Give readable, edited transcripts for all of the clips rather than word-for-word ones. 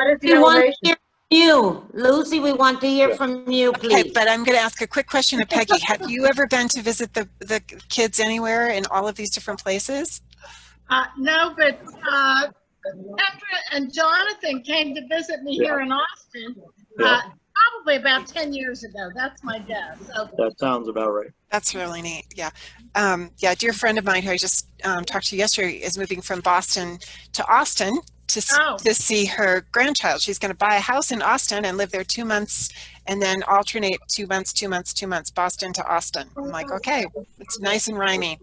What is the We want to elevation? hear from you. Lucy, we want to hear from you, please. Okay, but I'm going to ask a quick question of Peggy. Have you ever been to visit the kids anywhere in all of these different places? No, but Petra and Jonathan came to visit me here in Austin probably about 10 years ago. That's my guess. So, That sounds about right. That's really neat. Yeah. Yeah, a dear friend of mine who I just talked to yesterday is moving from Boston to Austin to see her grandchild. She's going to buy a house in Austin and live there 2 months and then alternate 2 months, 2 months, 2 months, Boston to Austin. I'm like, okay, it's nice and rhymey.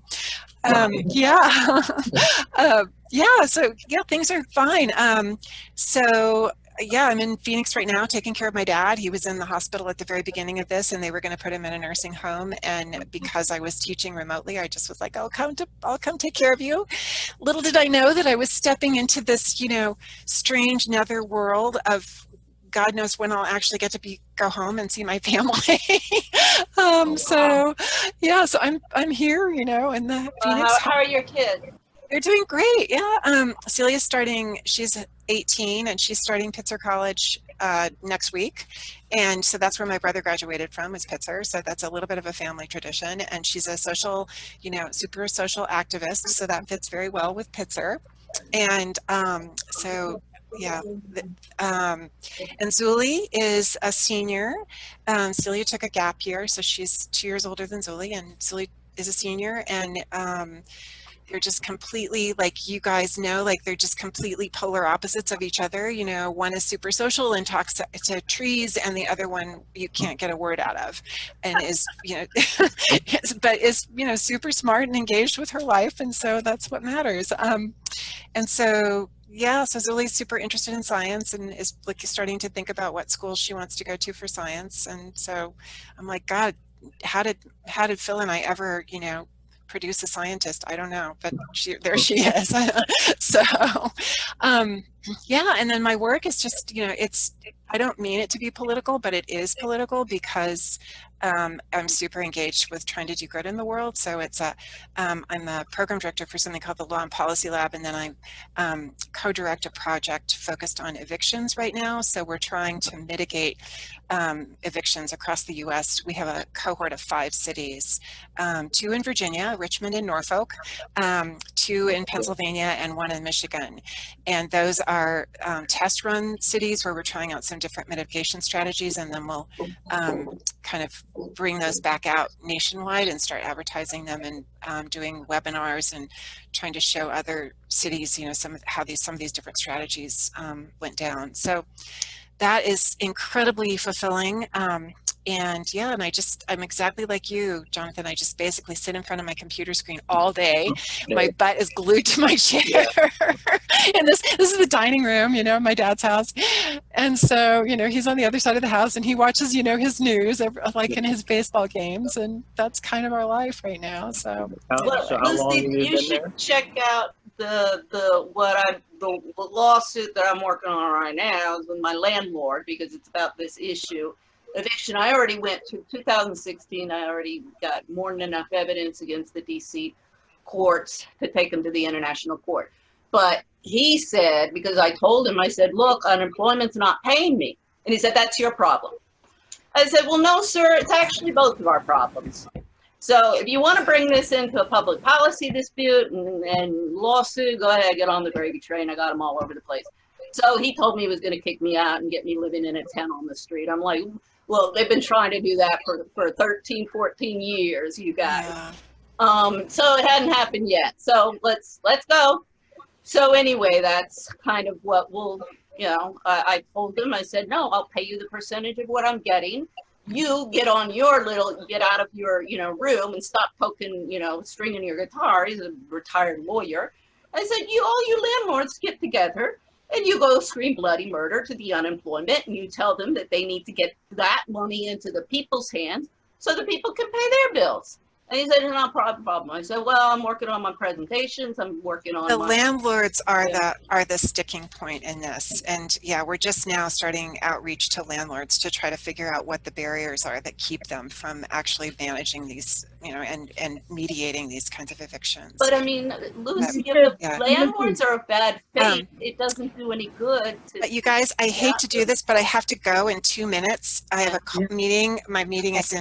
Yeah. Yeah, so yeah, things are fine. So yeah, I'm in Phoenix right now taking care of my dad. He was in the hospital at the very beginning of this and they were going to put him in a nursing home. And because I was teaching remotely, I just was like, I'll come take care of you. Little did I know that I was stepping into this, you know, strange nether world of God knows when I'll actually get to go home and see my family. So yeah, so I'm here, you know, in the Phoenix. How are your kids? They're doing great. Yeah. Celia's she's 18 and she's starting Pitzer College next week. And so that's where my brother graduated from, is Pitzer. So that's a little bit of a family tradition. And she's a social, you know, super social activist. So that fits very well with Pitzer. And so yeah, and Zuli is a senior. Celia took a gap year, so she's 2 years older than Zuli, and Zuli is a senior, and they're just completely, like you guys know, like they're just completely polar opposites of each other. You know, one is super social and talks to trees, and the other one you can't get a word out of, and is, you know, but is, you know, super smart and engaged with her life, and so that's what matters. And so yeah, so Zuli's super interested in science and is like starting to think about what school she wants to go to for science. And so I'm like, God, how did Phil and I ever, you know, produce a scientist? I don't know, but there she is. So yeah, and then my work is just, you know, I don't mean it to be political, but it is political because I'm super engaged with trying to do good in the world. So it's I'm the program director for something called the Law and Policy Lab, and then I co-direct a project focused on evictions right now. So we're trying to mitigate evictions across the U.S. We have a cohort of 5 cities, 2 in Virginia, Richmond and Norfolk, 2 in Pennsylvania, and 1 in Michigan. And those are test run cities where we're trying out some different mitigation strategies, and then we'll kind of bring those back out nationwide and start advertising them and doing webinars and trying to show other cities, you know, some of these different strategies went down. So that is incredibly fulfilling. And yeah, and I'm exactly like you, Jonathan. I just basically sit in front of my computer screen all day. My butt is glued to my chair. And this is the dining room, you know, my dad's house. And so, you know, he's on the other side of the house and he watches, you know, his news, like in his baseball games. And that's kind of our life right now. So, So how long have you been there? Check out the lawsuit that I'm working on right now is with my landlord, because it's about this issue. Eviction, I already went to 2016. I already got more than enough evidence against the DC courts to take them to the international court. But he said, because I told him, I said, look, unemployment's not paying me. And he said, that's your problem. I said, well, no, sir, it's actually both of our problems. So if you want to bring this into a public policy dispute and lawsuit, go ahead, get on the gravy train. I got them all over the place. So he told me he was going to kick me out and get me living in a tent on the street. I'm like, well, they've been trying to do that for 13, 14 years, you guys. Yeah. So it hadn't happened yet. So let's go. So anyway, that's kind of what we'll, you know, I told them, I said, no, I'll pay you the percentage of what I'm getting. You get on your get out of your, you know, room and stop poking, you know, stringing your guitar. He's a retired lawyer. I said, all you landlords get together and you go scream bloody murder to the unemployment, and you tell them that they need to get that money into the people's hands so the people can pay their bills. And he said, "No problem." I said, "Well, I'm working on my presentations. I'm working on The my." landlords are the sticking point in this, and yeah, we're just now starting outreach to landlords to try to figure out what the barriers are that keep them from actually managing these, you know, and mediating these kinds of evictions. But I mean, Lucy, if the landlords are a bad faith, it doesn't do any good. But you guys, I hate to do this, but I have to go in 2 minutes. I have a meeting. My meeting is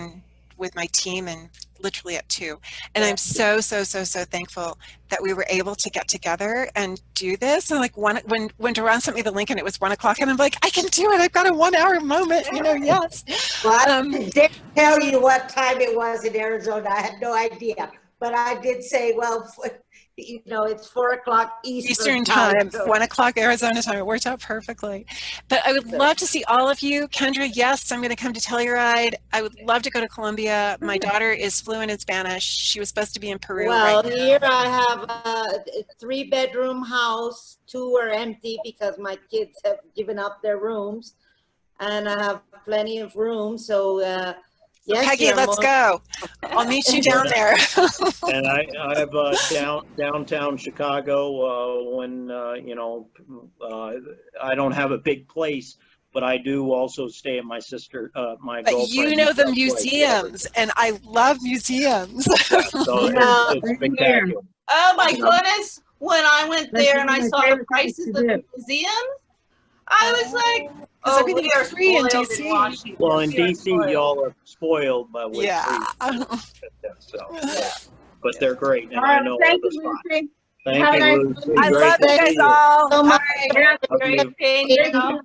with my team and literally at 2. And I'm so thankful that we were able to get together and do this. And like when Duran sent me the link and it was 1 o'clock and I'm like, I can do it. I've got a 1 hour moment, you know, yes. Well, I didn't tell you what time it was in Arizona. I had no idea. But I did say, well, you know, it's 4 o'clock Eastern time. So 1 o'clock Arizona time. It worked out perfectly. But I would love to see all of you. Kendra, yes, I'm going to come to Telluride. I would love to go to Colombia. My daughter is fluent in Spanish. She was supposed to be in Peru. Well, right here I have a 3-bedroom house. 2 are empty because my kids have given up their rooms. And I have plenty of room. So, yes, Peggy, let's go. I'll meet you down there. And I have downtown Chicago. When you know, I don't have a big place, but I do also stay at my sister, my But girlfriend. you know the museums, and I love museums. Yeah, so it's spectacular. Oh my goodness! When I went there and I saw the prices of the museums, I was like, "Oh, everything we are is free in spoiled DC. Washington. Well, in We are DC, spoiled." y'all are spoiled by what's free. So, yeah. But they're great, and I know all Thank the you, spots. Lucy. Thank Have a you, nice Lucy. I Great love to you guys see you. all. So All much. right. Love Great you. seeing you.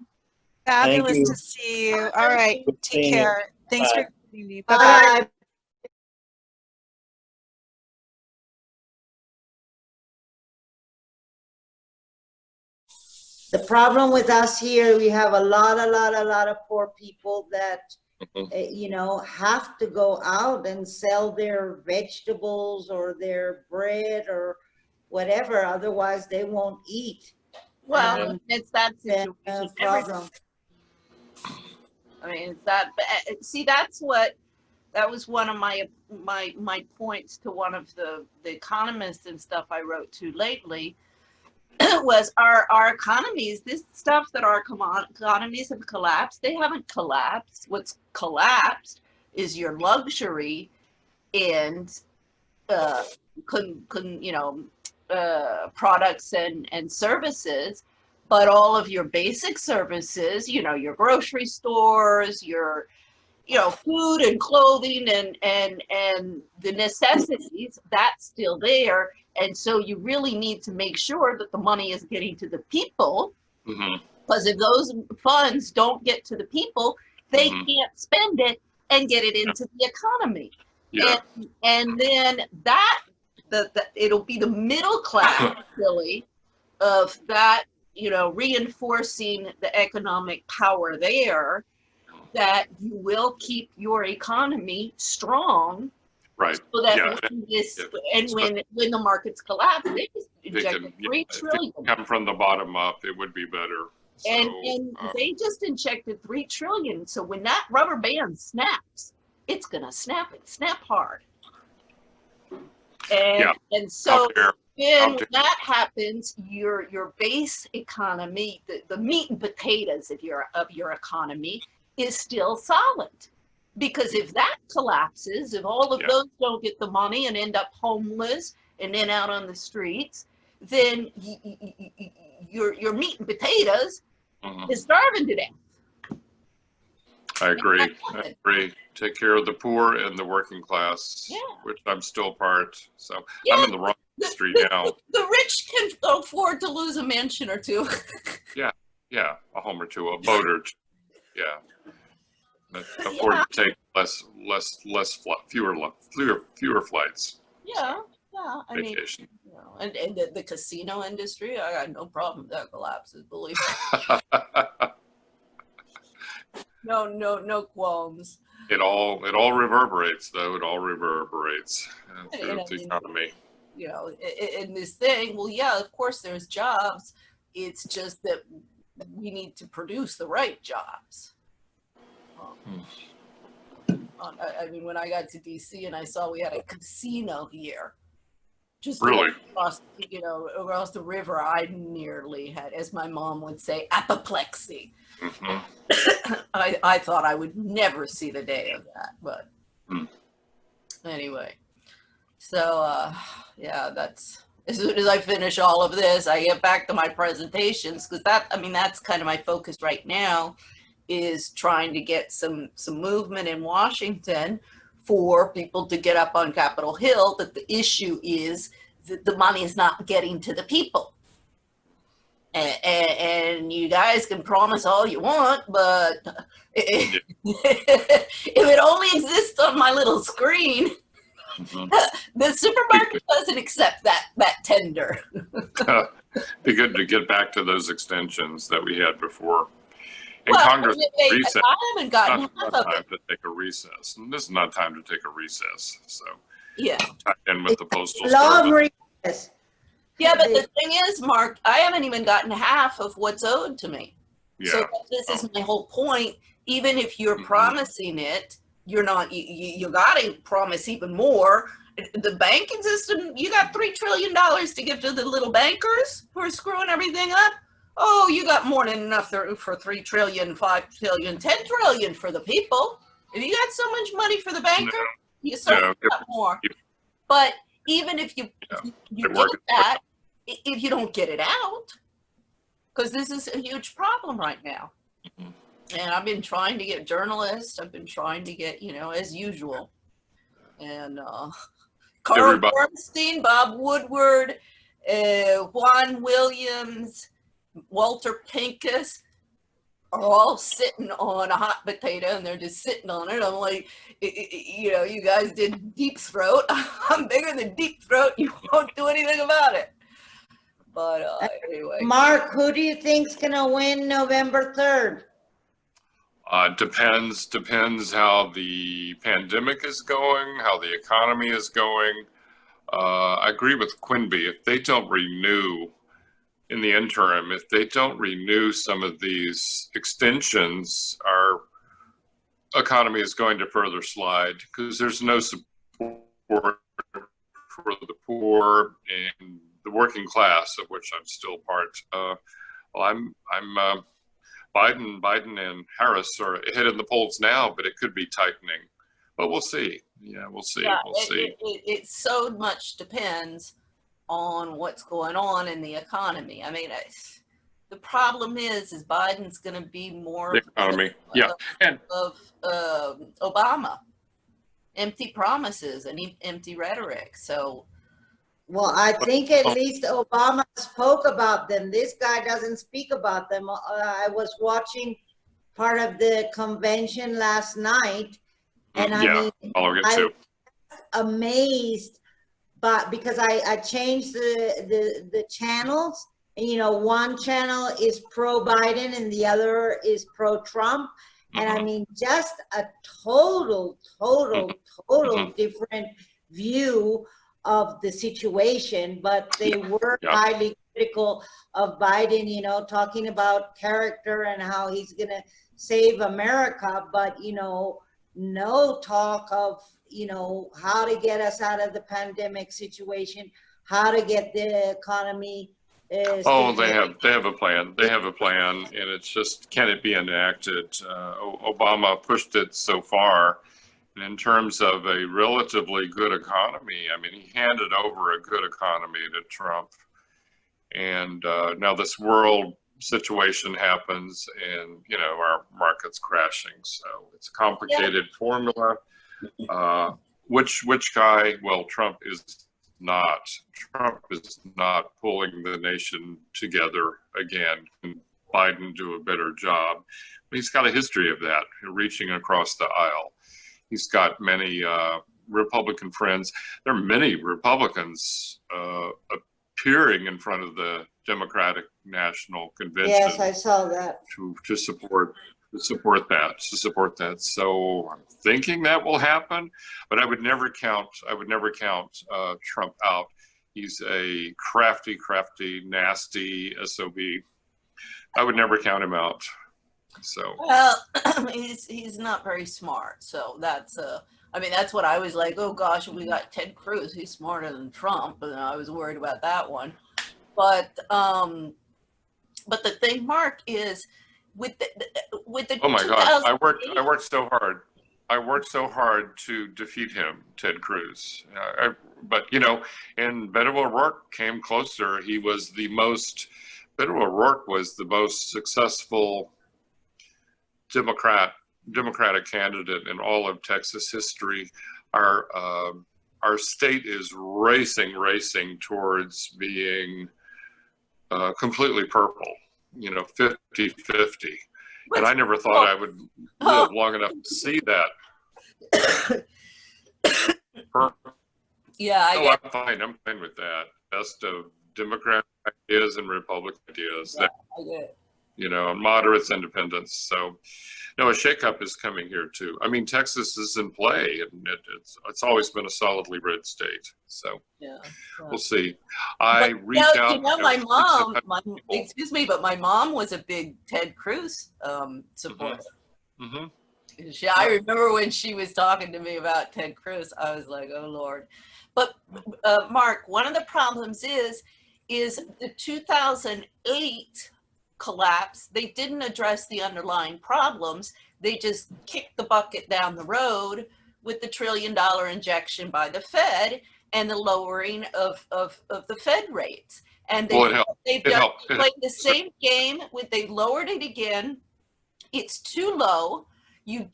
Fabulous you. to see you. All right. Good Take seeing you. care. Thanks Bye. for joining me. Bye-bye. Bye. The problem with us here, we have a lot of poor people that, you know, have to go out and sell their vegetables or their bread or whatever. Otherwise, they won't eat. Well, it's that That's situation. a problem. I mean, it's that. See, that was one of my points to one of the economists and stuff I wrote to lately. Was our economies, this stuff that our economies have collapsed, they haven't collapsed. What's collapsed is your luxury and products and services, but all of your basic services, you know, your grocery stores, your, you know, food and clothing and the necessities, that's still there. And so you really need to make sure that the money is getting to the people, because if those funds don't get to the people, they can't spend it and get it into the economy. Yeah. And then it'll be the middle class really of that, you know, reinforcing the economic power there, that you will keep your economy strong. Right. So that Yeah. when the markets collapse, they just injected $3 trillion. If they come from the bottom up, it would be better. So, And they just injected $3 trillion. So when that rubber band snaps, it's gonna snap hard. And so then when that happens, your base economy, the meat and potatoes of your economy is still solid. Because if that collapses, if all of those don't get the money and end up homeless and then out on the streets, then your meat and potatoes is starving to death. I agree. Take care of the poor and the working class, which I'm still part. So I'm in the wrong industry now. The rich can afford to lose a mansion or two. Yeah, a home or two, a boat or two. Yeah. Afford to take fewer flights. Yeah. I Vacation. mean, you know, and the casino industry, I got no problem if that collapses, believe me. No qualms. It all reverberates, though. It all reverberates through the economy. You know, in this thing, well, yeah, of course there's jobs. It's just that we need to produce the right jobs. I mean, when I got to DC and I saw we had a casino here, just Really? across, across the river, I nearly had, as my mom would say, apoplexy. I thought I would never see the day of that, but anyway. So, yeah, that's, as soon as I finish all of this, I get back to my presentations, because that's kind of my focus right now, is trying to get some movement in Washington for people to get up on Capitol Hill, that the issue is that the money is not getting to the people. And you guys can promise all you want, but if it only exists on my little screen, the supermarket doesn't accept that tender. Be good to get back to those extensions that we had before. And Well, Congress recess. I haven't gotten Not half of time it. to take a recess. And this is not time to take a recess. So Yeah. tie in with the postal Long service. recess. Yeah, but the thing is, Mark, I haven't even gotten half of what's owed to me. Yeah. So this is my whole point. Even if you're promising it, you're not, you gotta promise even more. The banking system, you got $3 trillion to give to the little bankers who are screwing everything up. Oh, you got more than enough for 3 trillion, 5 trillion, 10 trillion for the people. If you got so much money for the banker, you certainly got more. But even if you get that, if you don't get it out, because this is a huge problem right now. And I've been trying to get journalists, I've been trying to get, as usual. And Carl Bernstein, Bob Woodward, Juan Williams, Walter Pincus are all sitting on a hot potato, and they're just sitting on it. I'm like, you guys did Deep Throat. I'm bigger than Deep Throat. You won't do anything about it. But anyway. Mark, who do you think's gonna win November 3rd? Depends how the pandemic is going, how the economy is going. I agree with Quinby. If they don't renew in the interim, if they don't renew some of these extensions, our economy is going to further slide, because there's no support for the poor and the working class, of which I'm still part. I'm Biden and Harris are ahead in the polls now, but it could be tightening. But we'll see. Yeah, we'll see. Yeah, we'll see. It so much depends on what's going on in the economy. I mean, the problem is Biden's going to be more The economy, of Obama, empty promises and empty rhetoric. So, well, I think at least Obama spoke about them. This guy doesn't speak about them. I was watching part of the convention last night, and I was amazed. But because I changed the channels, and one channel is pro-Biden and the other is pro-Trump, and I mean, just a total different view of the situation. But they were highly critical of Biden, talking about character and how he's gonna save America, but no talk of how to get us out of the pandemic situation, how to get the economy. They have a plan. They have a plan, and it's just, can it be enacted? Obama pushed it so far, and in terms of a relatively good economy, I mean, he handed over a good economy to Trump, and now this world situation happens, and our market's crashing. So it's a complicated formula. Which guy? Well, Trump is not. Trump is not pulling the nation together again. Can Biden do a better job? But he's got a history of that, reaching across the aisle. He's got many Republican friends. There are many Republicans appearing in front of the Democratic National Convention. Yes, I saw that. To support that. So I'm thinking that will happen, but I would never count Trump out. He's a crafty, nasty SOB. I would never count him out. So, Well, he's not very smart. So that's I mean, that's what I was like, oh gosh, we got Ted Cruz, he's smarter than Trump, and I was worried about that one. But the thing, Mark, is with the oh my God, I 2008 worked so hard. I worked so hard to defeat him, Ted Cruz. But you know, and Beto O'Rourke came closer. Beto O'Rourke was the most successful Democratic candidate in all of Texas history. Our state is racing towards being completely purple, you know, 50-50. And I never thought I would live long enough to see that. Yeah, I'm fine with that. Best of Democratic ideas and Republican ideas. I get it. You know, moderates, independents. So, no, a shakeup is coming here too. I mean, Texas is in play, and it's always been a solidly red state. So, Yeah, we'll see. I reached out. You know, my mom, excuse me, but my mom was a big Ted Cruz supporter. Mm-hmm. I remember when she was talking to me about Ted Cruz, I was like, oh Lord. But Mark, one of the problems is the 2008 collapse. They didn't address the underlying problems. They just kicked the bucket down the road with the $1 trillion injection by the Fed and the lowering of the Fed rates. And they've played the same game. They lowered it again. It's too low. You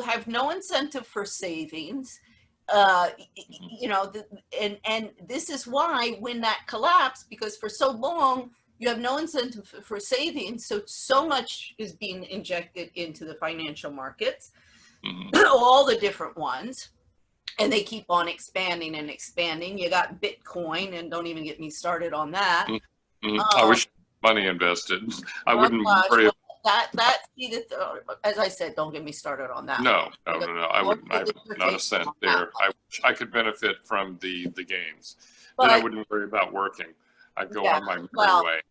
have no incentive for savings. You know, and this is why when that collapsed, because for so long you have no incentive for savings, so much is being injected into the financial markets, all the different ones, and they keep on expanding and expanding. You got Bitcoin, and don't even get me started on that. I wish money invested. I wouldn't worry. As I said, don't get me started on that. No. I would not a cent there. I wish I could benefit from the gains. Then I wouldn't worry about working. I'd go on my merry way.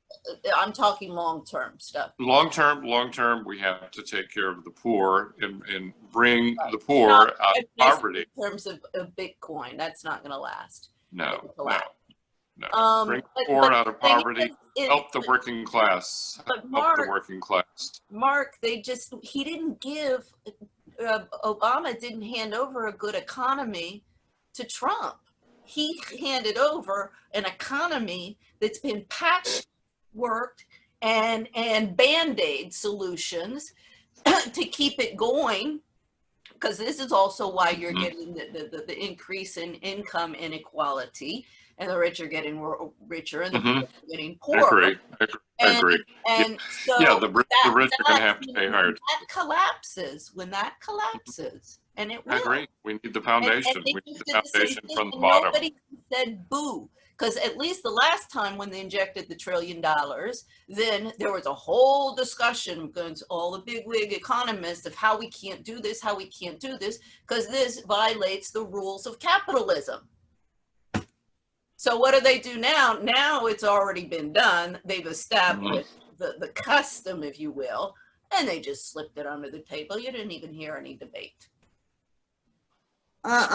I'm talking long-term stuff. Long-term, we have to take care of the poor and bring the poor out of poverty. In terms of Bitcoin, that's not going to last. No. Bring the poor out of poverty. Help the working class. Mark, help the working class. Mark, he didn't give, Obama didn't hand over a good economy to Trump. He handed over an economy that's been patchworked and Band-Aid solutions to keep it going, because this is also why you're getting the increase in income inequality, and the rich are getting richer and the poor are getting poorer. I agree. And so the rich are going to have to pay hard. When that collapses, and it will. I agree. We need the foundation. We need the foundation from the bottom. bottom. Nobody said boo, because at least the last time when they injected the $1 trillion, then there was a whole discussion against all the big-wig economists of how we can't do this, because this violates the rules of capitalism. So what do they do now? Now it's already been done. They've established the custom, if you will, and they just slipped it under the table. You didn't even hear any debate. I'm